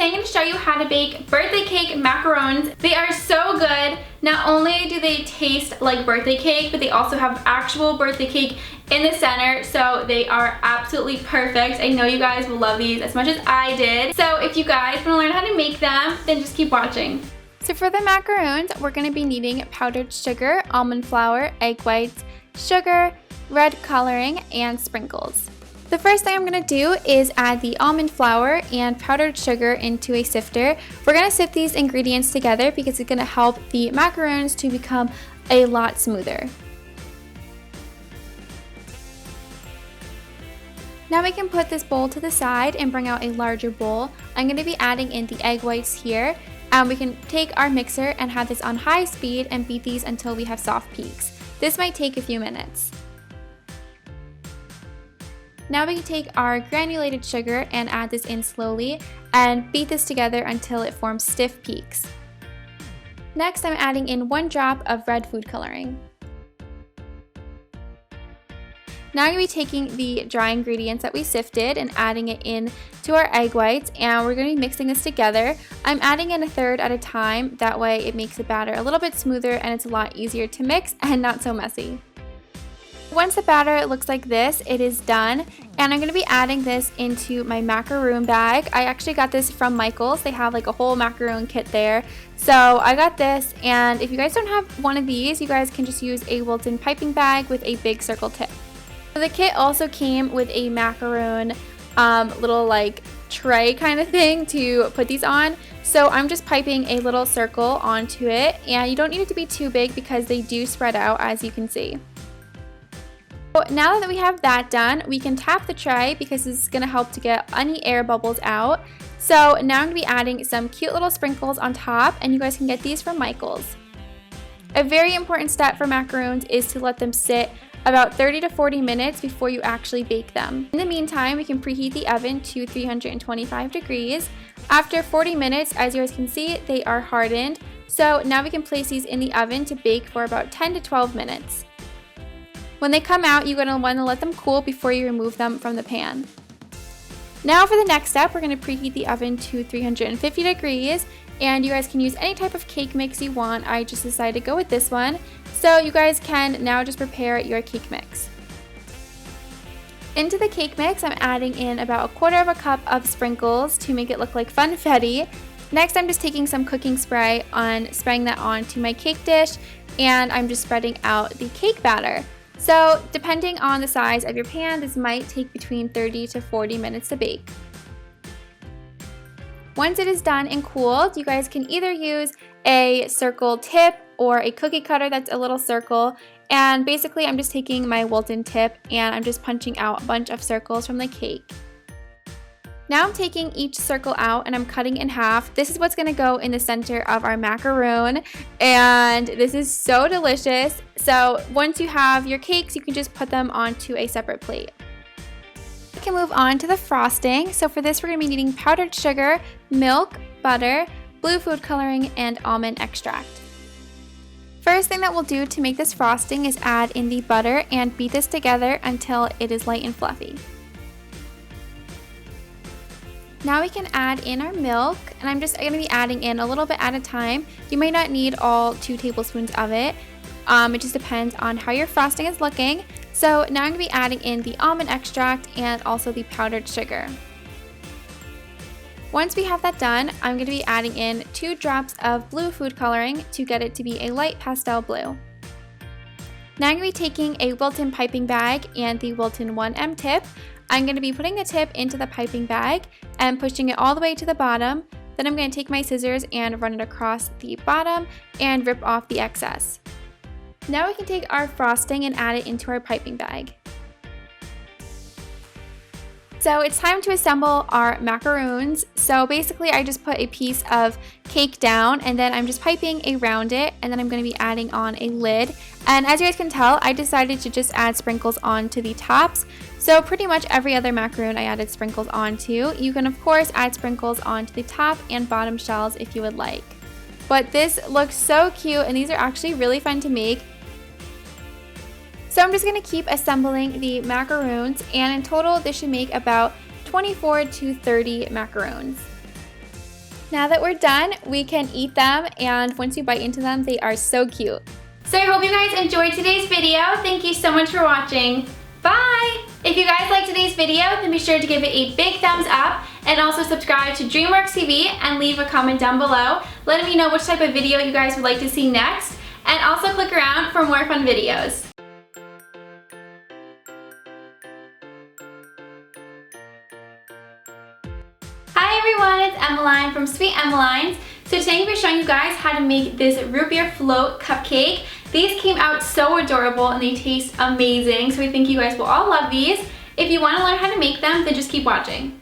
today I'm going to show you how to bake birthday cake macarons. They are so good. Not only do they taste like birthday cake, but they also have actual birthday cake in the center, so they are absolutely perfect. I know you guys will love these as much as I did. So if you guys want to learn how to make them, then just keep watching. So for the macarons, we're going to be needing powdered sugar, almond flour, egg whites, sugar, red coloring, and sprinkles. The first thing I'm going to do is add the almond flour and powdered sugar into a sifter. We're going to sift these ingredients together because it's going to help the macarons to become a lot smoother. Now we can put this bowl to the side and bring out a larger bowl. I'm going to be adding in the egg whites here. We can take our mixer and have this on high speed and beat these until we have soft peaks. This might take a few minutes. Now we can take our granulated sugar and add this in slowly and beat this together until it forms stiff peaks. Next, I'm adding in 1 drop of red food coloring. Now I'm going to be taking the dry ingredients that we sifted and adding it in to our egg whites, and we're going to be mixing this together. I'm adding in 1/3 at a time, that way it makes the batter a little bit smoother and it's a lot easier to mix and not so messy. Once the batter looks like this, it is done, and I'm going to be adding this into my macaroon bag. I actually got this from Michael's. They have like a whole macaroon kit there. So I got this, and if you guys don't have one of these, you guys can just use a Wilton piping bag with a big circle tip. So the kit also came with a macaroon little like tray kind of thing to put these on. So I'm just piping a little circle onto it, and you don't need it to be too big because they do spread out, as you can see. Now that we have that done, we can tap the tray because this is going to help to get any air bubbles out. So now I'm going to be adding some cute little sprinkles on top, and you guys can get these from Michael's. A very important step for macarons is to let them sit about 30 to 40 minutes before you actually bake them. In the meantime, we can preheat the oven to 325 degrees. After 40 minutes, as you guys can see, they are hardened. So now we can place these in the oven to bake for about 10 to 12 minutes. When they come out, you're going to want to let them cool before you remove them from the pan. Now for the next step, we're going to preheat the oven to 350 degrees, and you guys can use any type of cake mix you want. I just decided to go with this one. So you guys can now just prepare your cake mix. Into the cake mix, I'm adding in about 1/4 cup of sprinkles to make it look like funfetti. Next, I'm just taking some cooking spray and spraying that onto my cake dish, and I'm just spreading out the cake batter. So depending on the size of your pan, this might take between 30 to 40 minutes to bake. Once it is done and cooled, you guys can either use a circle tip or a cookie cutter that's a little circle. And basically I'm just taking my Wilton tip and I'm just punching out a bunch of circles from the cake. Now I'm taking each circle out and I'm cutting in half. This is what's going to go in the center of our macaron, and this is so delicious. So once you have your cakes, you can just put them onto a separate plate. We can move on to the frosting. So for this, we're going to be needing powdered sugar, milk, butter, blue food coloring, and almond extract. First thing that we'll do to make this frosting is add in the butter and beat this together until it is light and fluffy. Now we can add in our milk, and I'm just going to be adding in a little bit at a time. You might not need all 2 tablespoons of it. It just depends on how your frosting is looking. So now I'm going to be adding in the almond extract and also the powdered sugar. Once we have that done, I'm going to be adding in 2 drops of blue food coloring to get it to be a light pastel blue. Now I'm going to be taking a Wilton piping bag and the Wilton 1M tip. I'm going to be putting the tip into the piping bag and pushing it all the way to the bottom. Then I'm going to take my scissors and run it across the bottom and rip off the excess. Now we can take our frosting and add it into our piping bag. So it's time to assemble our macarons. So basically I just put a piece of cake down and then I'm just piping around it, and then I'm going to be adding on a lid. And as you guys can tell, I decided to just add sprinkles onto the tops. So pretty much every other macaron I added sprinkles onto. You can of course add sprinkles onto the top and bottom shells if you would like. But this looks so cute, and these are actually really fun to make. So I'm just going to keep assembling the macarons, and in total this should make about 24 to 30 macarons. Now that we're done, we can eat them, and once you bite into them, they are so cute. So I hope you guys enjoyed today's video. Thank you so much for watching. Bye! If you guys liked today's video, then be sure to give it a big thumbs up and also subscribe to DreamWorks TV and leave a comment down below letting me know which type of video you guys would like to see next, and also click around for more fun videos. Hi everyone, it's Emelyne from SweetEmelyne. So today I'm going to be showing you guys how to make this root beer float cupcake. These came out so adorable and they taste amazing, so I think you guys will all love these. If you want to learn how to make them, then just keep watching.